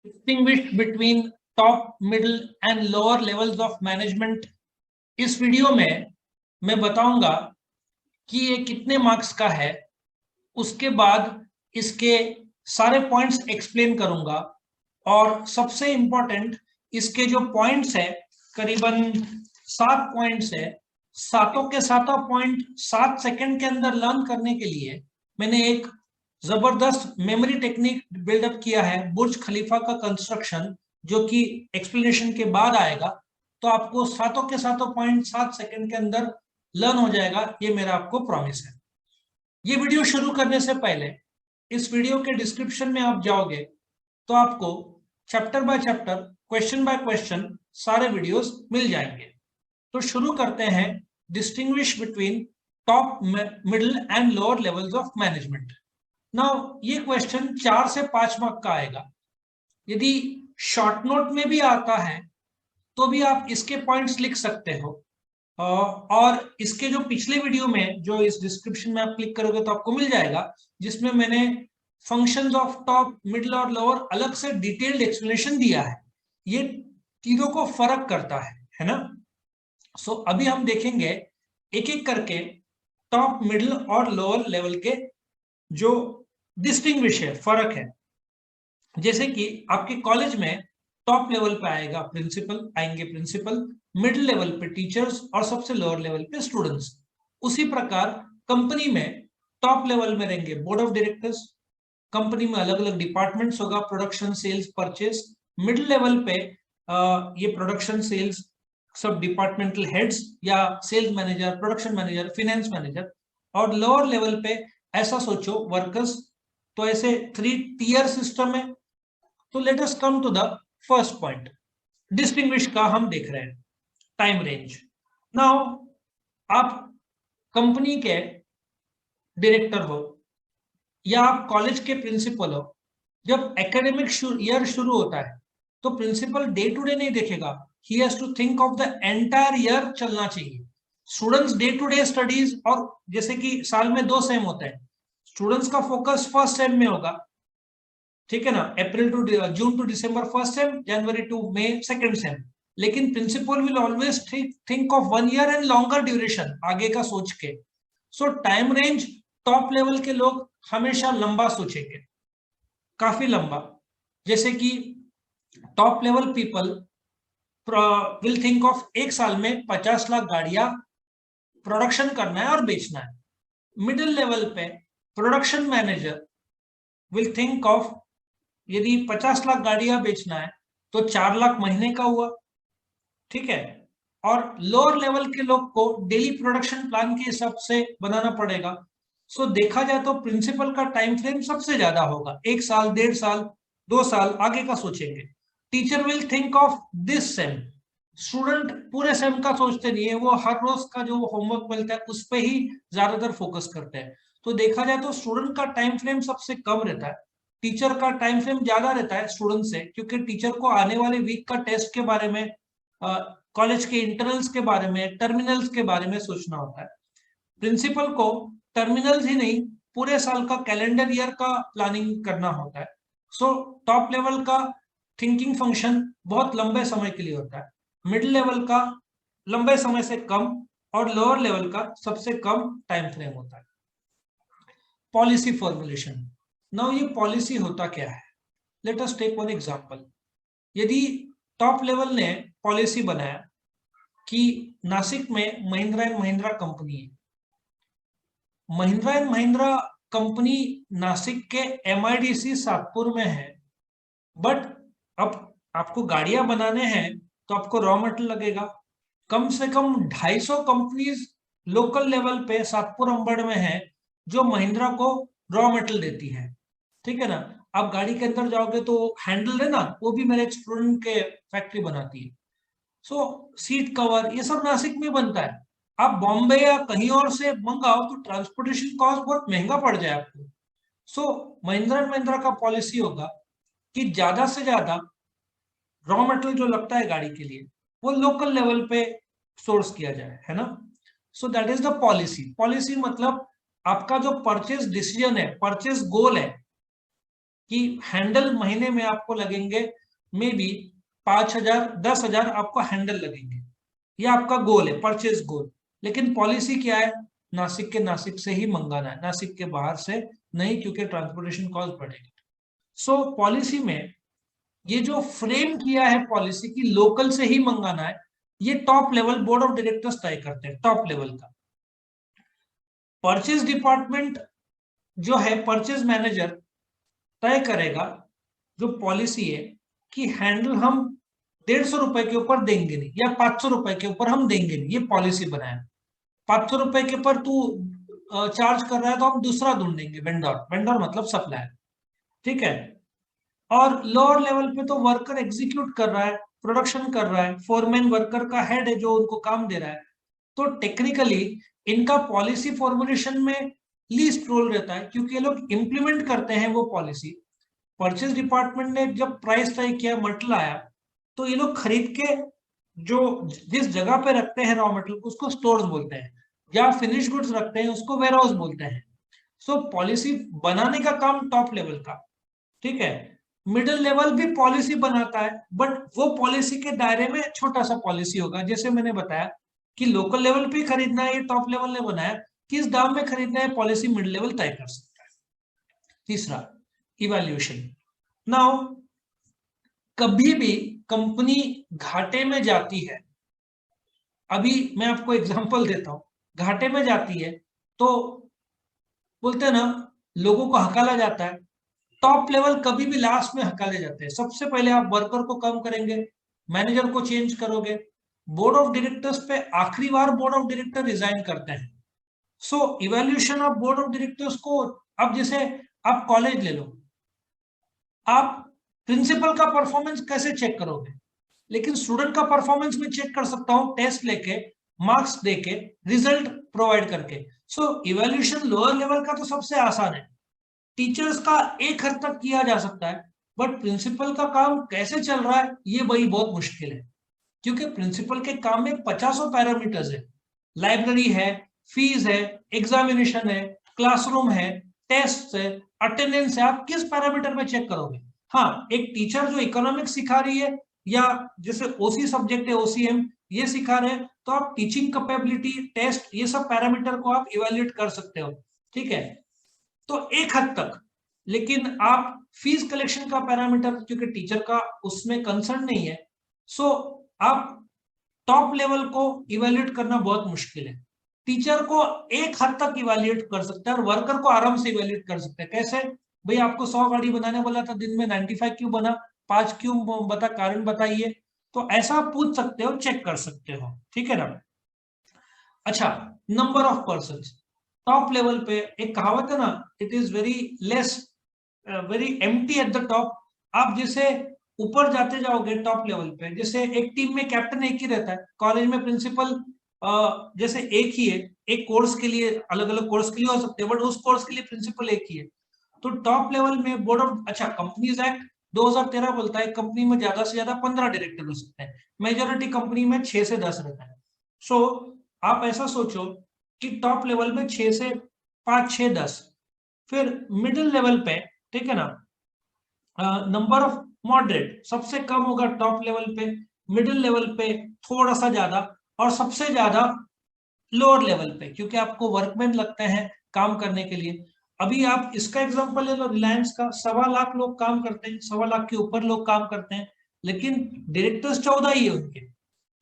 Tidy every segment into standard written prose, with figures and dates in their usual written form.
Distinguish between top middle and lower levels of management. इस video में मैं बताऊंगा कि ये कितने मार्क्स का है, उसके बाद इसके सारे पॉइंट्स एक्सप्लेन करूंगा और सबसे इंपॉर्टेंट इसके जो पॉइंट्स है, करीबन 7 पॉइंट्स है। सातों के सातों पॉइंट 7 सेकंड के अंदर लर्न करने के लिए मैंने एक जबरदस्त मेमोरी टेक्निक बिल्डअप किया है, बुर्ज खलीफा का कंस्ट्रक्शन, जो कि एक्सप्लेनेशन के बाद आएगा। तो आपको सातों के सातों पॉइंट 7 सेकंड के अंदर लर्न हो जाएगा, ये मेरा आपको प्रॉमिस है। ये वीडियो शुरू करने से पहले इस वीडियो के डिस्क्रिप्शन में आप जाओगे तो आपको chapter by chapter, question by question सारे वीडियोस मिल जाएंगे। तो शुरू करते हैं distinguish between top middle and lower levels of management. Now ये क्वेश्चन 4 से 5 मार्क का आएगा। यदि शॉर्ट नोट में भी आता है तो भी आप इसके पॉइंट्स लिख सकते हो, और इसके जो पिछले वीडियो में, जो इस डिस्क्रिप्शन में आप क्लिक करोगे तो आपको मिल जाएगा, जिसमें मैंने फंक्शंस ऑफ टॉप मिडिल और लोअर अलग से डिटेल्ड एक्सप्लेनेशन दिया है। ये चीजों को फर्क करता है ना। सो अभी हम देखेंगे एक एक करके टॉप मिडिल और लोअर लेवल के जो डिस्टिंग्विश है, फर्क है। जैसे कि आपके कॉलेज में टॉप लेवल पे आएगा प्रिंसिपल, मिडिल लेवल पे टीचर्स और सबसे लोअर लेवल पे स्टूडेंट्स। उसी प्रकार कंपनी में टॉप लेवल में रहेंगे बोर्ड ऑफ डायरेक्टर्स। कंपनी में अलग अलग डिपार्टमेंट्स होगा, production, sales, purchase. Middle level पे ये प्रोडक्शन, सेल्स, सब डिपार्टमेंटल हेड्स या sales manager, production manager, finance manager. और लोअर लेवल पे ऐसा सोचो वर्कर्स। तो ऐसे 3 टियर सिस्टम है। तो let us come to the first point. Distinguish का हम देख रहे हैं टाइम रेंज। नाउ आप कंपनी के डायरेक्टर हो या आप कॉलेज के प्रिंसिपल हो, जब एकेडमिक ईयर शुरू होता है तो प्रिंसिपल डे टू डे नहीं देखेगा, he has to think of the entire year चलना चाहिए। Students day to day studies, और जैसे कि साल में 2 सेम होते हैं, स्टूडेंट्स का फोकस फर्स्ट सेम में होगा, ठीक है ना, April to June to December first sem, January to May second sem. लेकिन principle will always think of 1 year and longer duration, आगे का सोच के। So time range top level के लोग हमेशा लंबा सोचेंगे, काफी लंबा। जैसे कि top level people will think of एक साल में 50 लाख गाड़ियां प्रोडक्शन करना है और बेचना है। मिडिल लेवल पे production manager will think of, यदि 50 लाख गाड़ियां बेचना है तो 4 लाख महीने का हुआ, ठीक है। और लोअर लेवल के लोग को डेली प्रोडक्शन प्लान के हिसाब से बनाना पड़ेगा। सो देखा जाए तो प्रिंसिपल का टाइम फ्रेम सबसे ज्यादा होगा, 1 साल, 1.5 साल, 2 साल आगे का सोचेंगे। Teacher will think of this same. Student पूरे सेम का सोचते नहीं है, वो हर रोज का जो होमवर्क मिलता है उस पर ही ज्यादातर फोकस करते हैं। तो देखा जाए तो स्टूडेंट का टाइम फ्रेम सबसे कम रहता है, टीचर का टाइम फ्रेम ज्यादा रहता है स्टूडेंट से, क्योंकि टीचर को आने वाले वीक का टेस्ट के बारे में, कॉलेज के इंटरनल्स के बारे में, टर्मिनल्स के बारे में सोचना होता है। प्रिंसिपल को टर्मिनल्स ही नहीं, पूरे साल का कैलेंडर ईयर का प्लानिंग करना होता है। सो टॉप लेवल का थिंकिंग फंक्शन बहुत लंबे समय के लिए होता है, मिडिल लेवल का लंबे समय से कम, और लोअर लेवल का सबसे कम टाइम फ्रेम होता है। Policy formulation. नाउ ये पॉलिसी होता क्या है, let us take one example. यदि टॉप लेवल ने पॉलिसी बनाया कि नासिक में महिंद्रा एंड महिंद्रा कंपनी है, महिंद्रा एंड महिंद्रा कंपनी नासिक के MIDC सातपुर में है, बट अब आपको गाड़ियां बनाने हैं तो आपको रॉ मटेरियल लगेगा। कम से कम 250 कंपनीज लोकल लेवल पे सातपुर अंबड़ में है जो महिंद्रा को रॉ मटेरियल देती है, ठीक है ना। आप गाड़ी के अंदर जाओगे तो हैंडल है ना, वो भी मेरे एक स्टूडेंट के फैक्ट्री बनाती है। सो सीट कवर ये सब नासिक में बनता है। आप बॉम्बे या कहीं और से मंगाओ तो ट्रांसपोर्टेशन कॉस्ट बहुत महंगा पड़ जाए आपको। सो महिंद्रा एंड महिंद्रा का पॉलिसी होगा कि ज्यादा से ज्यादा रॉ मटेरियल जो लगता है गाड़ी के लिए वो लोकल लेवल पे सोर्स किया जाए, है ना। So that is the policy. Policy मतलब आपका जो परचेज डिसीजन है, परचेज गोल है, कि हैंडल महीने में आपको लगेंगे मे बी 5,000 10,000 आपको हैंडल लगेंगे, ये आपका गोल है, परचेज गोल। लेकिन पॉलिसी क्या है, नासिक से ही मंगाना है, नासिक के बाहर से नहीं, क्योंकि ट्रांसपोर्टेशन कॉस्ट बढ़ेगी। सो पॉलिसी में ये जो फ्रेम किया है पॉलिसी की, लोकल से ही मंगाना है, ये top level board of directors तय करते हैं, टॉप लेवल का। परचेज डिपार्टमेंट जो है, परचेज मैनेजर तय करेगा जो पॉलिसी है कि हैंडल हम 150 रुपए के ऊपर देंगे नहीं, या 500 रुपए के ऊपर हम देंगे नहीं, ये पॉलिसी बनाया। 500 रुपए के ऊपर तू चार्ज कर रहा है तो हम दूसरा ढूंढेंगे, वेंडर, वेंडर मतलब सप्लायर, ठीक है। और लोअर लेवल पे तो वर्कर एग्जीक्यूट कर रहा है, प्रोडक्शन कर रहा है, फोरमैन वर्कर का हेड है जो उनको काम दे रहा है। तो टेक्निकली इनका पॉलिसी फॉर्मुलेशन में लीस्ट रोल रहता है, क्योंकि ये लोग इंप्लीमेंट करते हैं वो पॉलिसी। परचेज डिपार्टमेंट ने जब प्राइस तय किया, मटेरियल आया, तो ये लोग खरीद के जो जिस जगह पे रखते हैं रॉ मटेरियल, उसको स्टोर्स बोलते हैं, या फिनिश गुड्स रखते हैं उसको वेयरहाउस बोलते हैं। सो पॉलिसी बनाने का काम टॉप लेवल का, ठीक है। मिडिल लेवल भी पॉलिसी बनाता है, बट वो पॉलिसी के दायरे में छोटा सा पॉलिसी होगा। जैसे मैंने बताया कि लोकल लेवल पे खरीदना है, ये टॉप लेवल ने बनाया, किस दाम में खरीदना है पॉलिसी मिडिल लेवल तय कर सकता है। तीसरा, इवैल्यूएशन। नाउ कभी भी कंपनी घाटे में जाती है, अभी मैं आपको एग्जांपल देता हूं, घाटे में जाती है तो बोलते हैं ना, लोगों को हकाला जाता है। टॉप लेवल कभी भी लास्ट में हकाले जाते हैं। सबसे पहले आप वर्कर को कम करेंगे, मैनेजर को चेंज करोगे, बोर्ड ऑफ डायरेक्टर्स पे आखिरी बार बोर्ड ऑफ डायरेक्टर रिजाइन करते हैं। So evaluation of board of directors को, अब जैसे आप कॉलेज ले लो, आप प्रिंसिपल का परफॉर्मेंस कैसे चेक करोगे, लेकिन स्टूडेंट का परफॉर्मेंस में चेक कर सकता हूं, टेस्ट लेके, मार्क्स देके, रिजल्ट प्रोवाइड करके। सो इवैल्यूएशन लोअर लेवल का तो सबसे आसान है, टीचर्स का एक हद तक किया जा सकता है, बट प्रिंसिपल का काम कैसे चल रहा है ये वही बहुत मुश्किल है, क्योंकि प्रिंसिपल के काम में 50 पैरामीटर्स है, लाइब्रेरी है, फीस है, एग्जामिनेशन है, क्लासरूम है, टेस्ट है, अटेंडेंस है, आप किस पैरामीटर में चेक करोगे। हाँ, एक टीचर जो इकोनॉमिक्स सिखा रही है, या जैसे ओसी सब्जेक्ट है, ओसीएम ये सिखा रहे हैं, तो आप टीचिंग कैपेबिलिटी टेस्ट, ये सब पैरामीटर को आप इवेल्युएट कर सकते हो, ठीक है। तो एक हद तक, लेकिन आप फीस कलेक्शन का पैरामीटर, क्योंकि टीचर का उसमें कंसर्न नहीं है, सो आप टॉप लेवल को इवेल्युएट करना बहुत मुश्किल है। टीचर को एक हद तक इवेल्युएट कर सकता है, और वर्कर को आराम से इवेल्युएट कर सकते हैं। कैसे भाई, आपको 100 गाड़ी बनाने बोला था, दिन में 95 क्यों बना, 5 क्यों बता, कारण बताइए। तो ऐसा आप पूछ सकते हो, चेक कर सकते हो, ठीक है ना। अच्छा, number of person top level पे, एक कहावत है ना, it is very less, very empty at the top. आप जैसे ऊपर जाते जाओगे टॉप लेवल पे, जैसे एक टीम में कैप्टन एक ही रहता है, कॉलेज में प्रिंसिपल जैसे एक ही है, एक कोर्स के लिए, अलग अलग कोर्स के लिए हो सकते हैं, बट उस कोर्स के लिए प्रिंसिपल एक ही है। तो टॉप लेवल में बोर्ड ऑफ, अच्छा, कंपनीज एक्ट 2013 बोलता है कंपनी में ज्यादा से ज्यादा 15 डायरेक्टर हो सकते हैं, मेजोरिटी कंपनी में 6 से 10 रहता है। सो आप ऐसा सोचो कि टॉप लेवल में 6 से 5, 6, 10। फिर मिडिल लेवल पे, ठीक है ना, नंबर ऑफ मॉडरेट सबसे कम होगा टॉप लेवल पे, मिडिल लेवल पे थोड़ा सा ज्यादा, और सबसे ज्यादा लोअर लेवल पे, क्योंकि आपको वर्कमैन लगते हैं काम करने के लिए। अभी आप इसका एग्जांपल ले लो, रिलायंस का 1.25 लाख लोग काम करते हैं, 1.25 लाख के ऊपर लोग काम करते हैं, लेकिन डायरेक्टर्स 14 ही है उनके,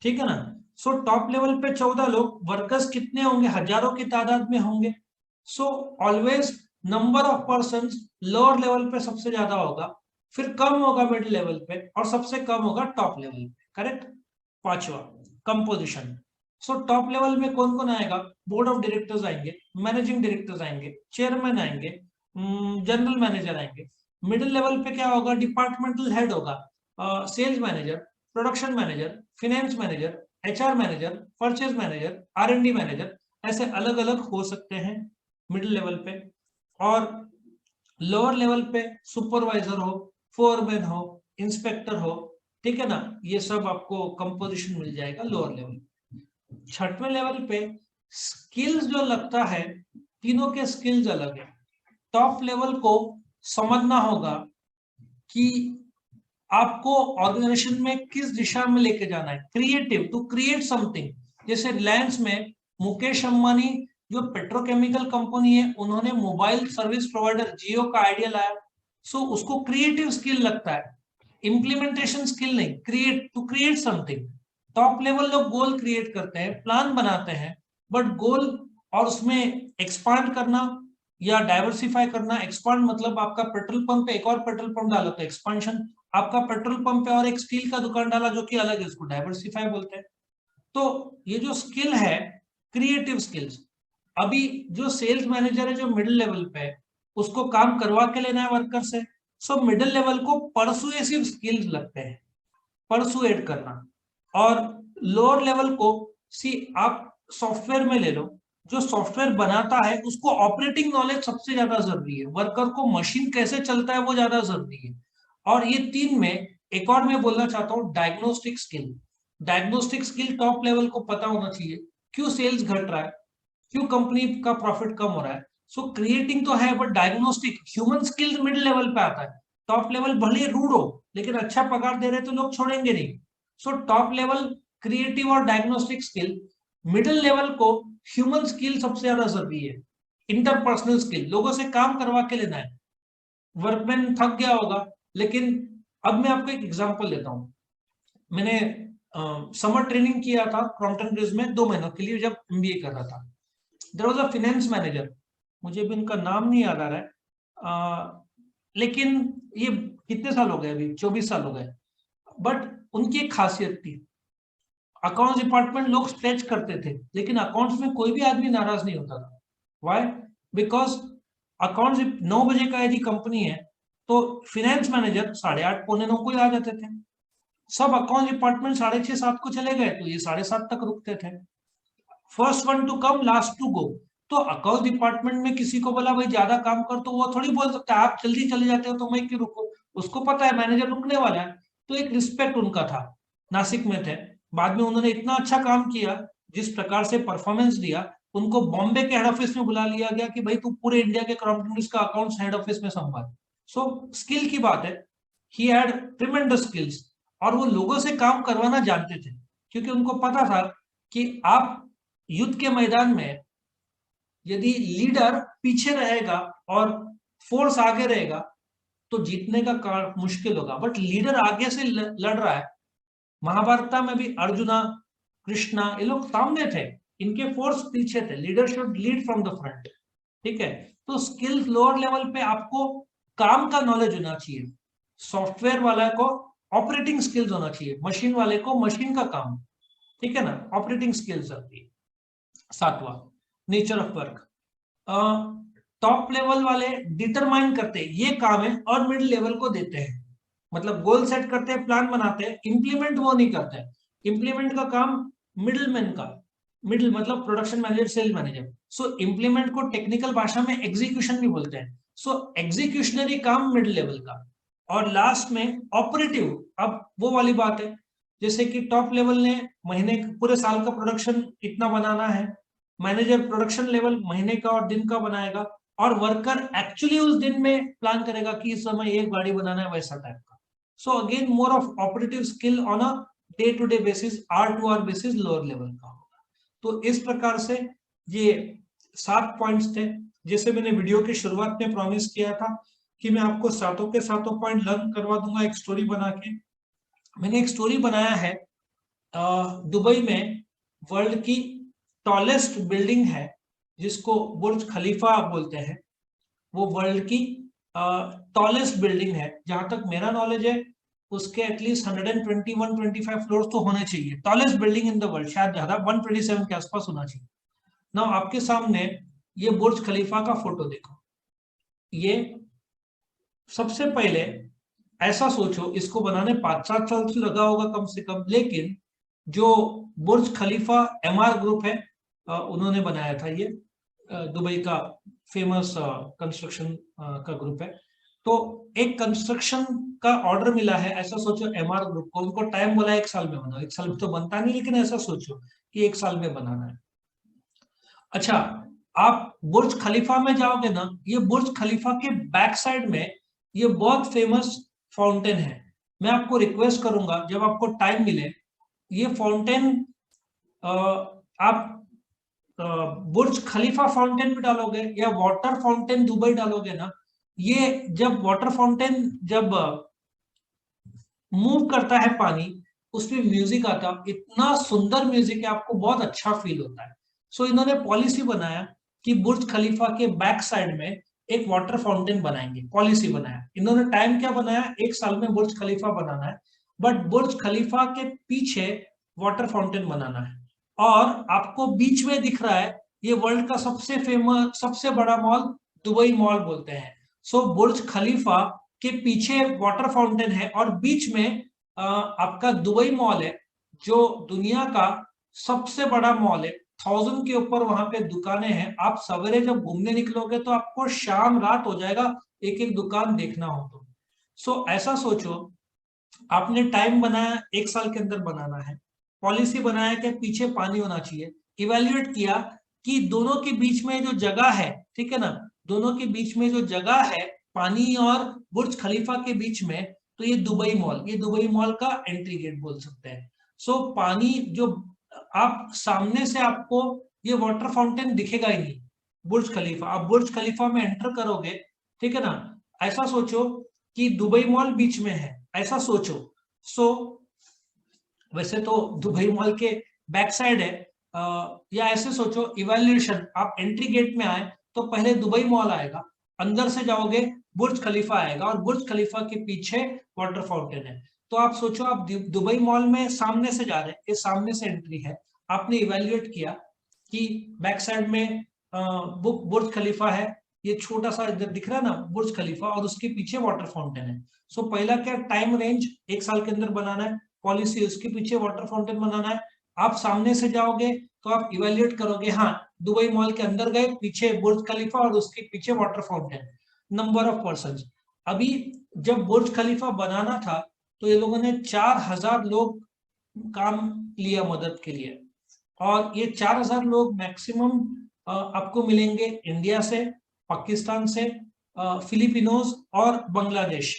ठीक है ना। सो टॉप लेवल पे 14 लोग, वर्कर्स कितने होंगे, हजारों की तादाद में होंगे। So always number of person lower level पे सबसे ज्यादा होगा, फिर कम होगा मिडिल लेवल पे, और सबसे कम होगा टॉप लेवल पे, करेक्ट। पांचवा, कंपोजिशन। सो टॉप लेवल में कौन कौन आएगा, बोर्ड ऑफ डायरेक्टर्स आएंगे, मैनेजिंग डायरेक्टर्स आएंगे, चेयरमैन आएंगे, जनरल मैनेजर आएंगे। मिडिल लेवल पे क्या होगा, डिपार्टमेंटल हेड होगा, sales manager, production manager, finance manager, HR manager, purchase manager, R and D manager, ऐसे अलग अलग हो सकते हैं मिडिल लेवल पे। और लोअर लेवल पे सुपरवाइजर हो, फोरमैन हो, इंस्पेक्टर हो, ठीक है ना, ये सब आपको कंपोजिशन मिल जाएगा लोअर लेवल। छठवें लेवल पे स्किल्स जो लगता है, तीनों के स्किल्स अलग है। टॉप लेवल को समझना होगा कि आपको ऑर्गेनाइजेशन में किस दिशा में लेके जाना है। Creative, to create something. जैसे रिलायंस में मुकेश अंबानी जो पेट्रोकेमिकल कंपनी है, उन्होंने मोबाइल सर्विस प्रोवाइडर जियो का आइडिया लाया। सो उसको क्रिएटिव स्किल लगता है, इंप्लीमेंटेशन स्किल नहीं। Create, to create something. Top level लोग गोल क्रिएट करते हैं, प्लान बनाते हैं, बट गोल और उसमें एक्सपांड करना या डाइवर्सिफाई करना। एक्सपांड मतलब आपका पेट्रोल पंप पे एक और पेट्रोल पंप डाला तो एक्सपांशन, आपका पेट्रोल पंप पे और एक स्टील का दुकान डाला जो कि अलग है, उसको डाइवर्सिफाई बोलते हैं। तो ये जो स्किल है, क्रिएटिव स्किल्स। अभी जो सेल्स मैनेजर है जो मिडिल लेवल पे है, उसको काम करवा के लेना है वर्कर से। सो मिडिल लेवल को परसुएसिव स्किल्स लगते हैं, परसुएट करना। और लोअर लेवल को, सी आप सॉफ्टवेयर में ले लो, जो सॉफ्टवेयर बनाता है उसको ऑपरेटिंग नॉलेज सबसे ज्यादा जरूरी है, वर्कर को मशीन कैसे चलता है वो ज्यादा जरूरी है। और ये तीन में एक और मैं बोलना चाहता हूँ, diagnostic skill. Diagnostic skill top level को पता होना चाहिए, क्यों सेल्स घट रहा है, क्यों कंपनी का प्रॉफिट कम हो रहा है। सो क्रिएटिंग तो है, but diagnostic human skills middle level पे आता है। टॉप लेवल भले रूड हो लेकिन अच्छा पगार दे रहे तो लोग छोड़ेंगे नहीं। सो टॉप लेवल क्रिएटिव और डायग्नोस्टिक स्किल, मिडिल लेवल को ह्यूमन स्किल सबसे ज्यादा जरूरी है। इंटरपर्सनल स्किल, लोगों से काम करवा के लेना है। वर्कमैन थक गया होगा, लेकिन अब मैं आपको एक एग्जांपल देता हूं। मैंने समर ट्रेनिंग किया था क्रॉम्पटन ब्रिज में 2 महीनों के लिए, जब एमबीए कर रहा था। There was a finance manager, मुझे भी उनका नाम नहीं याद आ रहा है, लेकिन ये कितने साल हो गए, अभी 24 साल हो गए। बट उनकी एक खासियत थी, अकाउंट्स डिपार्टमेंट लोग स्ट्रेच करते थे, लेकिन अकाउंट्स में कोई भी आदमी नाराज नहीं होता था। व्हाई? बिकॉज अकाउंट्स 9 बजे का यदि कंपनी है तो फाइनेंस मैनेजर 8:30 पौने 9 को ही आ जाते थे। सब अकाउंट डिपार्टमेंट 6:30 7 को चले गए तो ये 7:30 तक रुकते थे। First one to come last to go. तो अकाउंट डिपार्टमेंट में किसी को बोला भाई ज्यादा काम कर, तो वो थोड़ी बोल सकता है आप जल्दी चले जाते हो तो मैं क्यों रुको। उसको पता है मैनेजर रुकने वाला है। तो एक रिस्पेक्ट उनका था। नासिक में थे, बाद में उन्होंने इतना अच्छा काम किया, जिस प्रकार से परफॉर्मेंस दिया, उनको बॉम्बे के हेड ऑफिस में बुला लिया गया कि भाई तू पूरे इंडिया के क्रॉम्पटन का अकाउंट्स हेड ऑफिस में संभाल। सो स्किल की बात है, ही हैड ट्रिमेंडस स्किल्स। और वो लोगों से काम करवाना जानते थे, क्योंकि उनको पता था कि आप युद्ध के मैदान में यदि लीडर पीछे रहेगा और फोर्स आगे रहेगा तो जीतने का कारण मुश्किल होगा। बट लीडर आगे से लड़ रहा है। महाभारत में भी अर्जुना, कृष्णा, ये लोग सामने थे, इनके फोर्स पीछे थे। Leader should lead from the front. ठीक है, तो स्किल्स लोअर लेवल पे आपको काम का नॉलेज होना चाहिए। सॉफ्टवेयर वाला को ऑपरेटिंग स्किल्स होना चाहिए, मशीन वाले को मशीन का काम। ठीक है ना, ऑपरेटिंग स्किल्स आती है। 7वां, nature of work. Top level वाले डिटरमाइन करते हैं ये काम है और मिडिल लेवल को देते हैं, मतलब गोल सेट करते हैं, प्लान बनाते हैं, इंप्लीमेंट वो नहीं करते हैं। इंप्लीमेंट का काम मिडिल मैन का, मिडिल मतलब प्रोडक्शन मैनेजर, सेल मैनेजर। सो इंप्लीमेंट को टेक्निकल भाषा में एग्जीक्यूशन भी बोलते हैं। सो एग्जीक्यूशनरी काम मिडिल लेवल का। और लास्ट में ऑपरेटिव, अब वो वाली बात है, जैसे कि टॉप लेवल ने महीने पूरे साल का प्रोडक्शन इतना बनाना है, मैनेजर प्रोडक्शन लेवल महीने का और दिन का बनाएगा, और वर्कर एक्चुअली उस दिन में प्लान करेगा कि इस समय एक गाड़ी बनाना है, वैसा टाइप का। So again more of operative skill on a day to day basis, hour to hour basis lower level का होगा। तो इस प्रकार से ये 7 पॉइंट्स थे। जैसे मैंने वीडियो की शुरुआत में प्रॉमिस किया था कि मैं आपको सातों के सातों पॉइंट लर्न करवा दूंगा एक स्टोरी बना के। मैंने एक स्टोरी बनाया है, दुबई में वर्ल्ड की टॉलेस्ट बिल्डिंग है जिसको बुर्ज खलीफा बोलते हैं। वो वर्ल्ड की टॉलेस्ट बिल्डिंग है, जहां तक मेरा नॉलेज है उसके एटलीस्ट 121-125 फ्लोर तो होने चाहिए। Tallest building in the world, शायद ज्यादा 127 के आसपास होना चाहिए ना। आपके सामने ये बुर्ज खलीफा का फोटो देखो। ये सबसे पहले ऐसा सोचो, इसको बनाने 5-7 साल से लगा होगा कम से कम, लेकिन जो बुर्ज खलीफा एमआर ग्रुप है, उन्होंने बनाया था ये, दुबई का फेमस कंस्ट्रक्शन का ग्रुप है। तो एक कंस्ट्रक्शन का ऑर्डर मिला है, ऐसा सोचो एमआर ग्रुप को, उनको टाइम बोला 1 साल में बनाओ। 1 साल में तो बनता नहीं, लेकिन ऐसा सोचो कि 1 साल में बनाना है। अच्छा, आप बुर्ज खलीफा में जाओगे ना, ये बुर्ज खलीफा के बैक साइड में ये बहुत फेमस फाउंटेन है। मैं आपको रिक्वेस्ट करूंगा जब आपको टाइम मिले, ये फाउंटेन आप बुर्ज खलीफा फाउंटेन भी डालोगे या वाटर फाउंटेन दुबई डालोगे ना, ये जब वाटर फाउंटेन जब मूव करता है पानी, उसमें म्यूजिक आता, इतना सुंदर म्यूजिक है, आपको बहुत अच्छा फील होता है। सो इन्होंने पॉलिसी बनाया कि बुर्ज खलीफा के बैक साइड में एक वाटर फाउंटेन बनाएंगे, पॉलिसी बनाया इन्होंने। टाइम क्या बनाया, 1 साल में बुर्ज खलीफा बनाना है, बट बुर्ज खलीफा के पीछे वाटर फाउंटेन बनाना है। और आपको बीच में दिख रहा है, ये वर्ल्ड का सबसे फेमस, सबसे बड़ा मॉल दुबई मॉल बोलते हैं। सो बुर्ज खलीफा के पीछे वाटर फाउंटेन है और बीच में आपका दुबई मॉल है, जो दुनिया का सबसे बड़ा मॉल है। 1000 के ऊपर वहां पे दुकानें हैं। आप सवेरे जब घूमने निकलोगे तो आपको शाम रात हो जाएगा एक एक दुकान देखना हो तो। सो ऐसा सोचो, आपने टाइम बनाया 1 साल के अंदर बनाना है, पॉलिसी बनाया कि पीछे पानी होना चाहिए, इवेल्युएट किया कि दोनों के बीच में जो जगह है, ठीक है ना, दोनों के बीच में जो जगह है पानी और बुर्ज खलीफा के बीच में, तो ये दुबई मॉल, ये दुबई मॉल का एंट्री गेट बोल सकते हैं। सो पानी जो आप सामने से, आपको ये वाटर फाउंटेन दिखेगा ही नहीं बुर्ज खलीफा, आप बुर्ज खलीफा में एंटर करोगे, ठीक है ना, ऐसा सोचो कि दुबई मॉल बीच में है, ऐसा सोचो। सो वैसे तो दुबई मॉल के बैक साइड है, या ऐसे सोचो इवैल्यूएशन, आप एंट्री गेट में आए तो पहले दुबई मॉल आएगा, अंदर से जाओगे बुर्ज खलीफा आएगा और बुर्ज खलीफा के पीछे वाटर फाउंटेन है। तो आप सोचो, आप दुबई मॉल में सामने से जा रहे हैं, ये सामने से एंट्री है, आपने इवैल्यूएट किया कि बैक साइड में बुर्ज खलीफा है, ये छोटा सा इधर दिख रहा है ना बुर्ज खलीफा, और उसके पीछे वाटर फाउंटेन है। सो पहला क्या, टाइम रेंज 1 साल के अंदर बनाना है, पॉलिसी उसके पीछे वाटर फाउंटेन बनाना है। आप सामने से जाओगे तो आप इवेल्युएट करोगे, हाँ दुबई मॉल के अंदर गए, पीछे बुर्ज खलीफा और उसके पीछे water fountain. Number of person, अभी जब बुर्ज खलीफा बनाना था तो ये लोगों ने 4000 लोग काम लिया मदद के लिए, और ये 4000 लोग मैक्सिमम आपको मिलेंगे इंडिया से, पाकिस्तान से, फिलिपिनोज और बांग्लादेश,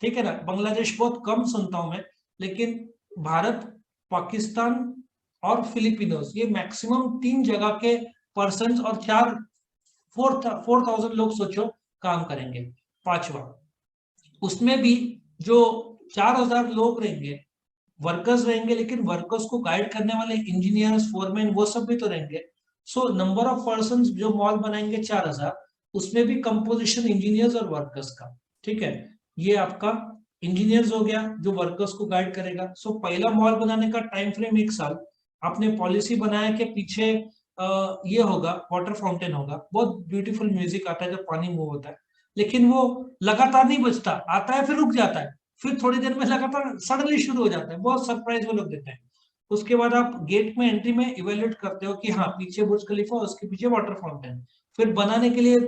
ठीक है ना। बांग्लादेश बहुत कम सुनता हूं मैं, लेकिन भारत, पाकिस्तान और फिलिपिनोज, ये मैक्सिमम 3 जगह के पर्सन, और 4000 लोग सोचो काम करेंगे। पांचवा, उसमें भी जो 4000 लोग रहेंगे, वर्कर्स रहेंगे, लेकिन वर्कर्स को गाइड करने वाले इंजीनियर्स, फोरमैन, वो सब भी तो रहेंगे। सो नंबर ऑफ पर्सन जो मॉल बनाएंगे 4000, उसमें भी कंपोजिशन इंजीनियर्स और वर्कर्स का, ठीक है। ये आपका इंजीनियर्स हो गया जो वर्कर्स को गाइड करेगा। सो पहला मॉल बनाने का टाइम फ्रेम 1 साल। आपने पॉलिसी बनाया कि पीछे ये होगा, वाटर फाउंटेन होगा, बहुत ब्यूटीफुल म्यूजिक आता है जब पानी मूव होता है, लेकिन वो लगातार नहीं बजता, आता है फिर रुक जाता है, फिर थोड़ी देर में लगातार सडनली शुरू हो जाता है, बहुत सरप्राइज वो लोग देते हैं। उसके बाद आप गेट में एंट्री में इवेल्युएट करते हो कि हाँ पीछे बुर्ज खलीफा, उसके पीछे वाटर फाउंटेन। फिर बनाने के लिए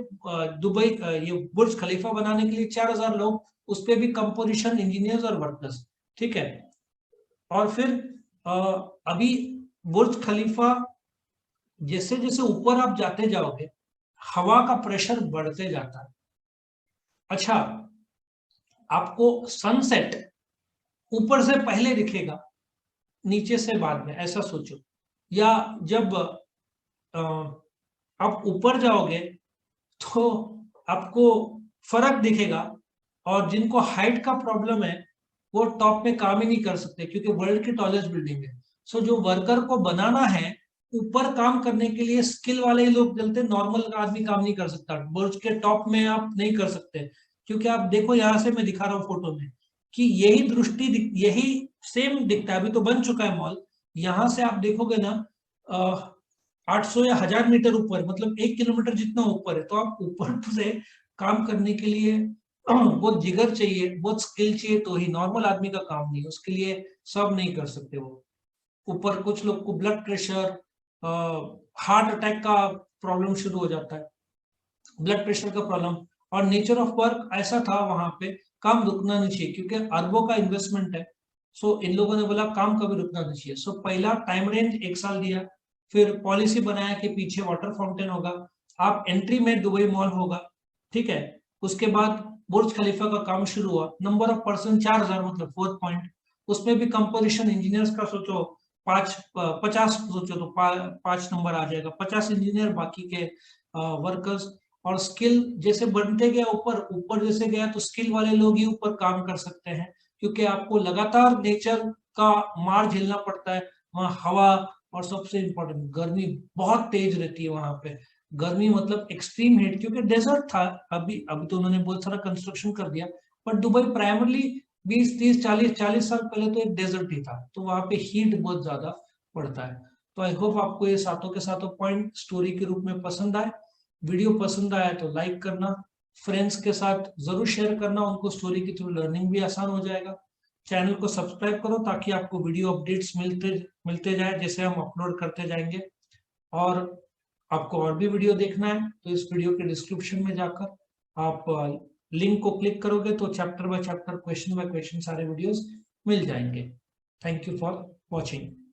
दुबई, ये बुर्ज खलीफा बनाने के लिए 4000 लोग, उस पर भी कंपोजिशन इंजीनियर्स और वर्कर्स, ठीक है। और फिर अभी बुर्ज खलीफा, जैसे जैसे ऊपर आप जाते जाओगे हवा का प्रेशर बढ़ते जाता है। अच्छा, आपको सनसेट ऊपर से पहले दिखेगा, नीचे से बाद में, ऐसा सोचो। या जब आप ऊपर जाओगे तो आपको फर्क दिखेगा, और जिनको हाइट का प्रॉब्लम है वो टॉप में काम ही नहीं कर सकते, क्योंकि वर्ल्ड की टॉलेस्ट बिल्डिंग है। सो जो वर्कर को बनाना है, ऊपर काम करने के लिए स्किल वाले ही लोग चलते, नॉर्मल आदमी काम नहीं कर सकता, बुर्ज के टॉप में आप नहीं कर सकते। क्योंकि आप देखो, यहाँ से मैं दिखा रहा हूँ फोटो में कि यही दृष्टि, यही सेम दिखता है, अभी तो बन चुका है मॉल। यहाँ से आप देखोगे ना 800 या 1000 मीटर ऊपर, मतलब 1 किलोमीटर जितना ऊपर है, तो आप ऊपर से काम करने के लिए बहुत जिगर चाहिए, बहुत स्किल चाहिए, तो ही, नॉर्मल आदमी का काम नहीं, उसके लिए सब नहीं कर सकते वो। ऊपर कुछ लोग को ब्लड प्रेशर, हार्ट अटैक का प्रॉब्लम शुरू हो जाता है, ब्लड प्रेशर का प्रॉब्लम। और नेचर ऑफ वर्क ऐसा था वहां पे, काम रुकना नहीं चाहिए, क्योंकि अरबों का इन्वेस्टमेंट है। सो इन लोगों ने बोला काम कभी रुकना नहीं चाहिए। सो पहला टाइम रेंज 1 साल दिया, फिर पॉलिसी बनाया कि पीछे वाटर फाउंटेन होगा, आप एंट्री में दुबई मॉल होगा, ठीक है। उसके बाद बुर्ज खलीफा का काम शुरू हुआ, नंबर ऑफ पर्सन 4000, मतलब 4th पॉइंट। उसमें भी कंपोजिशन इंजीनियर्स का सोचो 50 सोचो तो 5 नंबर आ जाएगा, 50 इंजीनियर, बाकी के वर्कर्स। और स्किल जैसे बढ़ते गया ऊपर ऊपर जैसे गया तो स्किल वाले लोग ही ऊपर काम कर सकते हैं, क्योंकि आपको लगातार नेचर का मार झेलना पड़ता है। वहाँ हवा और सबसे इम्पोर्टेंट गर्मी बहुत तेज रहती है वहां पे। गर्मी मतलब एक्सट्रीम हीट, क्योंकि डेजर्ट था। अभी तो उन्होंने बहुत सारा कंस्ट्रक्शन कर दिया, बट दुबई प्राइमरली 20 30 40 साल पहले तो एक डेजर्ट ही था, तो वहां पे हीट बहुत ज्यादा पड़ता है। तो आई होप आपको ये सातों के सातों पॉइंट स्टोरी के रूप में पसंद आए। वीडियो पसंद आया तो लाइक करना, फ्रेंड्स के साथ जरूर शेयर करना, उनको स्टोरी की थ्रू लर्निंग भी आसान हो जाएगा। चैनल को सब्सक्राइब करो ताकि आपको वीडियो अपडेट्स मिलते जाए जैसे हम अपलोड करते जाएंगे। और आपको और भी वीडियो देखना है तो इस वीडियो के डिस्क्रिप्शन में जाकर आप लिंक को क्लिक करोगे तो chapter by chapter, question by question सारे वीडियोस मिल जाएंगे। Thank you for watching.